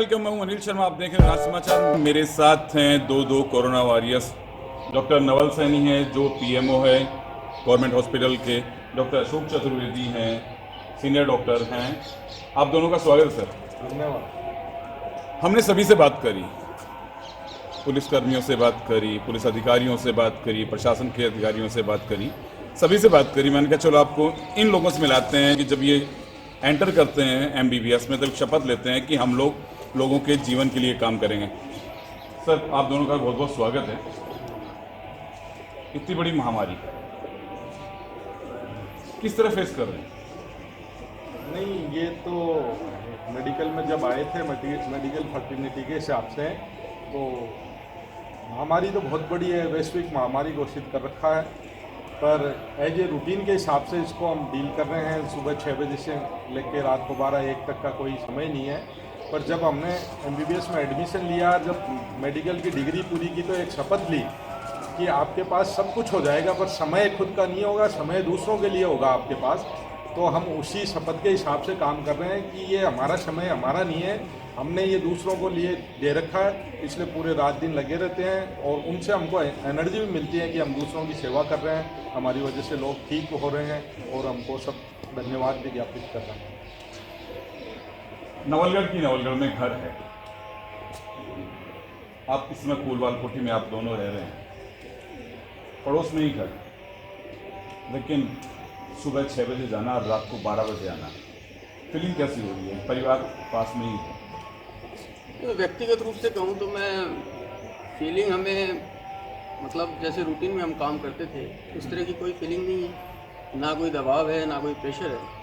Welcome. मैं हूं अनिल शर्मा, आप देख रहे हैं राज समाचार। मेरे साथ हैं दो corona warriors. Doctor Naval Saini हैं जो पीएमओ है गवर्नमेंट हॉस्पिटल के, डॉक्टर अशोक चतुर्वेदी हैं सीनियर डॉक्टर हैं। आप दोनों का स्वागत है सर। धन्यवाद। हमने सभी से बात करी, पुलिसकर्मियों से बात करी, पुलिस अधिकारियों से बात करी, प्रशासन के अधिकारियों से बात करी, सभी से बात करी। मैंने कहा चलो आपको इन लोगों से मिलाते हैं कि जब ये एंटर करते हैं एमबीबीएस में, तब शपथ लेते हैं कि हम लोगों के जीवन के लिए काम करेंगे। सर, आप दोनों का बहुत बहुत स्वागत है। इतनी बड़ी महामारी किस तरह फेस कर रहे हैं? नहीं, ये तो मेडिकल में जब आए थे मेडिकल फर्टिलिटी के हिसाब से, तो महामारी तो बहुत बड़ी है, वैश्विक महामारी घोषित कर रखा है। पर एज ए रूटीन के हिसाब से इसको हम डील कर रहे हैं। सुबह 6 बजे से लेकर रात को 12-1 तक का कोई समय नहीं है। पर जब हमने एमबीबीएस में एडमिशन लिया, जब मेडिकल की डिग्री पूरी की, तो एक शपथ ली कि आपके पास सब कुछ हो जाएगा, पर समय खुद का नहीं होगा, समय दूसरों के लिए होगा आपके पास। तो हम उसी शपथ के हिसाब से काम कर रहे हैं कि ये हमारा समय हमारा नहीं है, हमने ये दूसरों को लिए दे रखा है। इसलिए पूरे रात दिन लगे रहते हैं और उनसे हमको एनर्जी भी मिलती है कि हम दूसरों की सेवा कर रहे हैं, हमारी वजह से लोग ठीक हो रहे हैं और हमको सब धन्यवाद भी ज्ञापित कर रहे हैं। नवलगढ़ में घर है, आप इसमें फूलवाल कोठी में आप दोनों रह रहे हैं, पड़ोस में ही घर, लेकिन सुबह 6 बजे जाना और रात को 12 बजे आना, फीलिंग कैसी हो रही है? परिवार पास में ही है। तो व्यक्तिगत रूप से कहूँ तो मैं फीलिंग हमें मतलब जैसे रूटीन में हम काम करते थे उस तरह की कोई फीलिंग नहीं है, ना कोई दबाव है ना कोई प्रेशर है।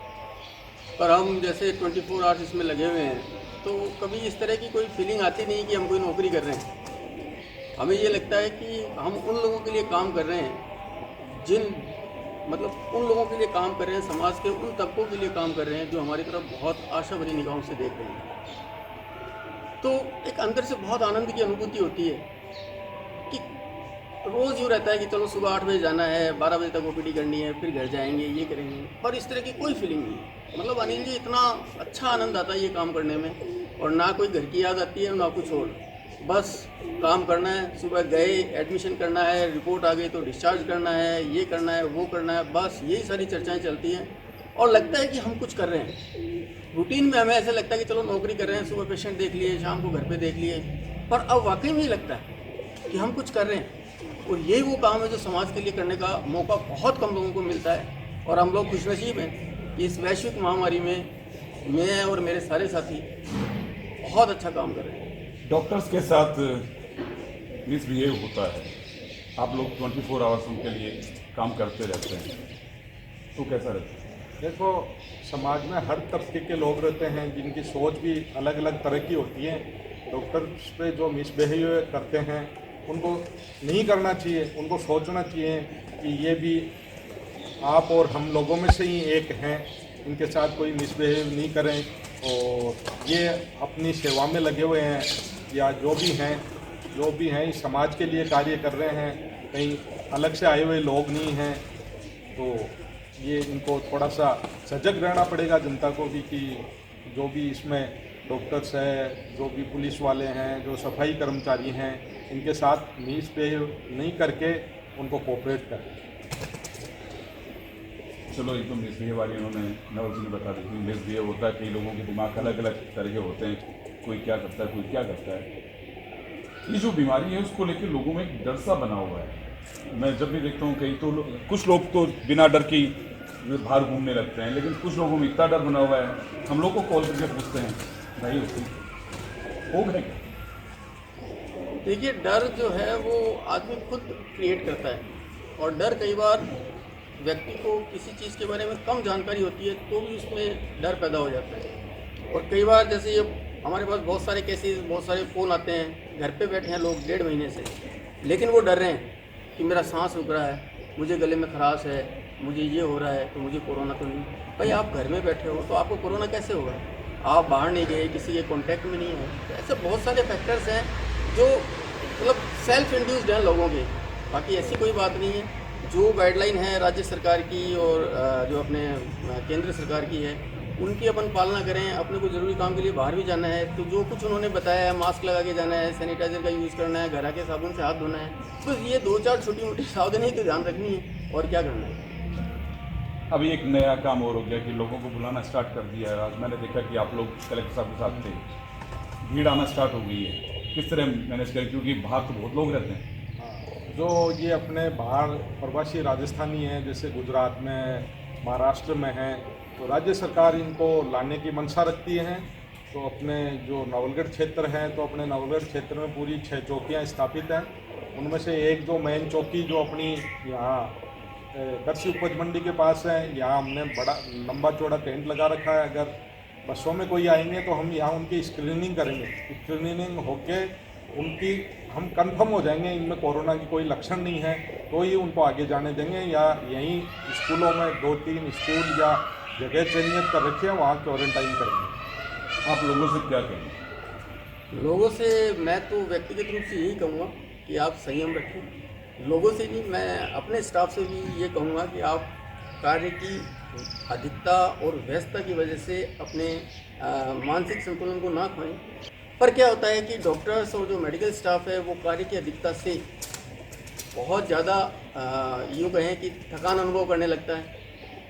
पर हम जैसे 24 आवर्स इसमें लगे हुए हैं तो कभी इस तरह की कोई फीलिंग आती नहीं कि हम कोई नौकरी कर रहे हैं। हमें ये लगता है कि हम उन लोगों के लिए काम कर रहे हैं उन लोगों के लिए काम कर रहे हैं, समाज के उन तबकों के लिए काम कर रहे हैं जो हमारी तरफ बहुत आशा भरी निगाहों से देख रहे हैं। तो एक अंदर से बहुत आनंद की अनुभूति होती है कि रोज़ यूँ रहता है कि चलो सुबह 8 बजे जाना है, 12 बजे तक ओपीडी करनी है, फिर घर जाएंगे, ये करेंगे, पर इस तरह की कोई फीलिंग नहीं है। मतलब अनिल जी, इतना अच्छा आनंद आता है ये काम करने में, और ना कोई घर की याद आती है ना कुछ और, बस काम करना है। सुबह गए, एडमिशन करना है, रिपोर्ट आ गई तो डिस्चार्ज करना है, ये करना है, वो करना है, बस यही सारी चर्चाएं चलती हैं और लगता है कि हम कुछ कर रहे हैं। रूटीन में हमें ऐसा लगता है कि चलो नौकरी कर रहे हैं, सुबह पेशेंट देख लिए, शाम को घर पे देख लिए, पर अब वाकई में ही लगता है कि हम कुछ कर रहे हैं। और यही वो काम है जो समाज के लिए करने का मौका बहुत कम लोगों को मिलता है, और हम लोग खुशनसीब हैं कि इस वैश्विक महामारी में मैं और मेरे सारे साथी बहुत अच्छा काम कर रहे हैं। डॉक्टर्स के साथ मिसबिहेव होता है, आप लोग 24 आवर्स उनके लिए काम करते रहते हैं, तो कैसा रहता है? देखो, समाज में हर तबके के लोग रहते हैं जिनकी सोच भी अलग अलग तरह की होती है। डॉक्टर्स पे जो मिसबिहेव करते हैं उनको नहीं करना चाहिए, उनको सोचना चाहिए कि ये भी आप और हम लोगों में से ही एक हैं, इनके साथ कोई मिसबिहेव नहीं करें। और ये अपनी सेवा में लगे हुए हैं, या जो भी हैं इस समाज के लिए कार्य कर रहे हैं, कहीं अलग से आए हुए लोग नहीं हैं। तो ये इनको थोड़ा सा सजग रहना पड़ेगा जनता को भी, कि जो भी इसमें डॉक्टर्स हैं, जो भी पुलिस वाले हैं, जो सफाई कर्मचारी हैं, इनके साथ मिसबिहेव नहीं करके उनको कोऑपरेट करें। चलो, ये तो मिसबिहेव वाली उन्होंने नवल जी ने बता दी। मिसबिहेव होता है, कई लोगों के दिमाग अलग अलग तरह के होते हैं, कोई क्या करता है, कोई क्या करता है। ये जो बीमारी है उसको लेकर लोगों में एक डर सा बना हुआ है। मैं जब भी देखता हूँ, कई तो कुछ लोग तो बिना डर के बाहर घूमने लगते हैं, लेकिन कुछ लोगों में इतना डर बना हुआ है, हम लोग को कॉल करके पूछते हैं भाई हो गए क्या? देखिए, डर जो है वो आदमी खुद क्रिएट करता है, और डर कई बार व्यक्ति को किसी चीज़ के बारे में कम जानकारी होती है तो भी उसमें डर पैदा हो जाता है। और कई बार जैसे ये हमारे पास बहुत सारे केसेस, बहुत सारे फ़ोन आते हैं, घर पे बैठे हैं लोग 1.5 महीने से, लेकिन वो डर रहे हैं कि मेरा सांस रुक रहा है, मुझे गले में खराश है, मुझे ये हो रहा है, तो मुझे कोरोना तो नहीं। भाई, आप घर में बैठे हो तो आपको कोरोना कैसे होगा? आप बाहर नहीं गए, किसी के कॉन्टैक्ट में नहीं है। तो ऐसे बहुत सारे फैक्टर्स हैं जो मतलब सेल्फ इंड्यूस्ड हैं लोगों के, बाकी ऐसी कोई बात नहीं है। जो गाइडलाइन है राज्य सरकार की और जो अपने केंद्र सरकार की है, उनकी अपन पालना करें। अपने को ज़रूरी काम के लिए बाहर भी जाना है तो जो कुछ उन्होंने बताया है, मास्क लगा के जाना है, सैनिटाइजर का यूज़ करना है, घर आके साबुन से हाथ धोना है, बस ये 2-4 छोटी मोटी सावधानी तो ध्यान रखनी है और क्या करना है। अभी एक नया काम और हो गया कि लोगों को बुलाना स्टार्ट कर दिया है। आज मैंने देखा कि आप लोग कलेक्टर साहब के साथ थे, भीड़ आना स्टार्ट हो गई है, किस तरह मैनेज करें क्योंकि बाहर तो बहुत लोग रहते हैं। जो ये अपने बाहर प्रवासी राजस्थानी हैं, जैसे गुजरात में, महाराष्ट्र में हैं, तो राज्य सरकार इनको लाने की मंशा रखती है। तो अपने जो नवलगढ़ क्षेत्र है, तो अपने नवलगढ़ क्षेत्र में पूरी 6 चौकियाँ स्थापित हैं। उनमें से एक जो मेन चौकी जो अपनी यहाँ कृषि उपज मंडी के पास है, यहाँ हमने बड़ा लंबा चौड़ा टेंट लगा रखा है। अगर बसों में कोई आएंगे तो हम यहाँ उनकी स्क्रीनिंग करेंगे। स्क्रीनिंग होके उनकी हम कंफर्म हो जाएंगे इनमें कोरोना की कोई लक्षण नहीं है तो ही उनको आगे जाने देंगे, या यहीं स्कूलों में 2-3 स्कूल या जगह चिन्हित कर रखी है वहाँ क्वारंटाइन करेंगे। आप लोगों से क्या कहेंगे? लोगों से मैं तो व्यक्तिगत रूप से यही कहूँगा कि आप संयम रखें। लोगों से नहीं, मैं अपने स्टाफ से भी ये कहूँगा कि आप कार्य की अधिकता और व्यस्तता की वजह से अपने मानसिक संतुलन को ना खोएं। पर क्या होता है कि डॉक्टर्स और जो मेडिकल स्टाफ है वो कार्य की अधिकता से बहुत ज़्यादा यूँ कहें कि थकान अनुभव करने लगता है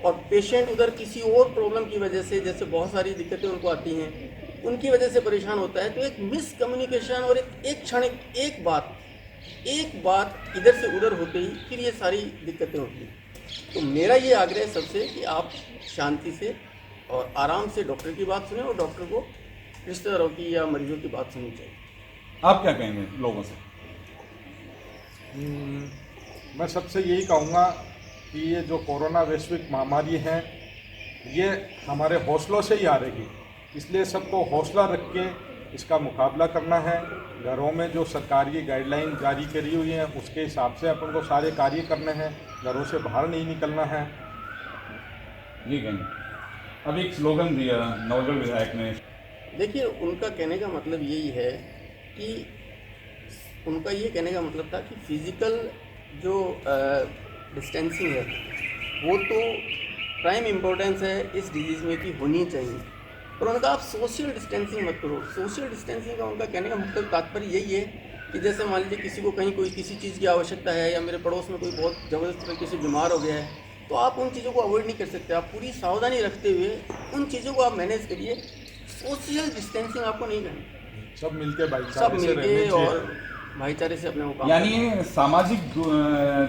और पेशेंट उधर किसी और प्रॉब्लम की वजह से, जैसे बहुत सारी दिक्कतें उनको आती हैं, उनकी वजह से परेशान होता है। तो एक मिसकम्युनिकेशन और एक क्षणिक एक बात इधर से उधर होते ही फिर ये सारी दिक्कतें होती हैं। तो मेरा ये आग्रह है सबसे कि आप शांति से और आराम से डॉक्टर की बात सुनें और डॉक्टर को रिश्तेदारों की या मरीजों की बात सुननी चाहिए। आप क्या कहेंगे लोगों से? मैं सबसे यही कहूँगा कि ये जो कोरोना वैश्विक महामारी है ये हमारे हौसलों से ही आ रही, इसलिए सबको हौसला रख के इसका मुकाबला करना है। घरों में जो सरकारी गाइडलाइन जारी करी हुई है उसके हिसाब से अपन को सारे कार्य करने हैं, घरों से बाहर नहीं निकलना है। ये कहेंगे। अभी एक स्लोगन दिया नवलगढ़ विधायक ने। देखिए, उनका कहने का मतलब यही है कि उनका ये कहने का मतलब था कि फिज़िकल जो डिस्टेंसिंग है वो तो प्राइम इम्पोर्टेंस है इस डिजीज़ में कि होनी चाहिए, पर उनका आप सोशल डिस्टेंसिंग मत करो। सोशल डिस्टेंसिंग का उनका कहने का मतलब तात्पर्य यही है कि जैसे मान लीजिए किसी को कहीं कोई किसी चीज़ की आवश्यकता है या मेरे पड़ोस में कोई बहुत ज़बरदस्त तरीके से बीमार हो गया है तो आप उन चीज़ों को अवॉइड नहीं कर सकते। आप पूरी सावधानी रखते हुए उन चीज़ों को आप मैनेज करिए। सोशल डिस्टेंसिंग आपको नहीं करनी, सब मिलके सब मिलके और भाईचारे से अपने को यानी सामाजिक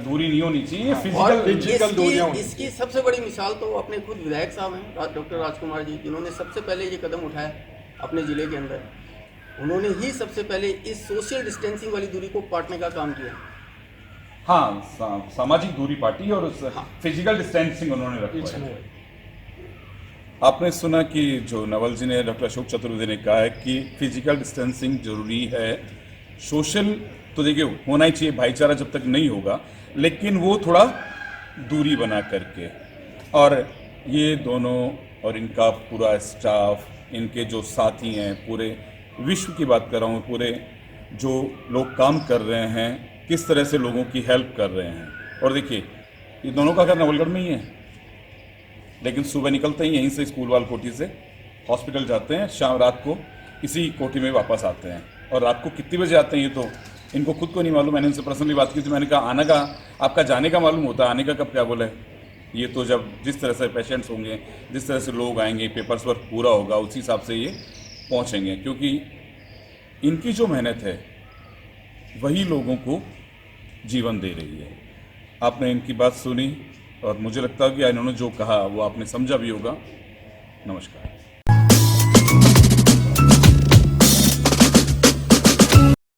दूरी नहीं होनी चाहिए, फिजिकल दूरियां होनी। इसकी सबसे बड़ी मिसाल तो अपने खुद विधायक साहब हैं डॉक्टर राजकुमार जी, जिन्होंने सबसे पहले ये कदम उठाया अपने ज़िले के अंदर। उन्होंने ही सबसे पहले इस सोशल डिस्टेंसिंग वाली दूरी को पाटने का काम किया। हाँ, सामाजिक दूरी पार्टी और फिजिकल डिस्टेंसिंग उन्होंने रखा। आपने सुना कि जो नवल जी ने, डॉक्टर अशोक चतुर्वेदी ने कहा है कि फिजिकल डिस्टेंसिंग जरूरी है। सोशल तो देखिए होना ही चाहिए, भाईचारा जब तक नहीं होगा, लेकिन वो थोड़ा दूरी बना करके। और ये दोनों और इनका पूरा स्टाफ, इनके जो साथी हैं, पूरे विश्व की बात कर रहा हूँ, पूरे जो लोग काम कर रहे हैं, किस तरह से लोगों की हेल्प कर रहे हैं। और देखिए ये दोनों का घर नवलगढ़ में ही है, लेकिन सुबह निकलते ही यहीं से स्कूल वाल कोठी से हॉस्पिटल जाते हैं, शाम रात को इसी कोठी में वापस आते हैं। और रात को कितने बजे आते हैं ये तो इनको खुद को नहीं मालूम। मैंने इनसे पर्सनली बात की थी, मैंने कहा आने का आपका जाने का मालूम होता है, आने का कब क्या बोला है। ये तो जब जिस तरह से पेशेंट्स होंगे, जिस तरह से लोग आएंगे, पेपर्स वर्क पूरा होगा, उसी हिसाब से ये पहुँचेंगे, क्योंकि इनकी जो मेहनत है वही लोगों को जीवन दे रही है। आपने इनकी बात सुनी और मुझे लगता है कि इन्होंने जो कहा वो आपने समझा भी होगा। नमस्कार।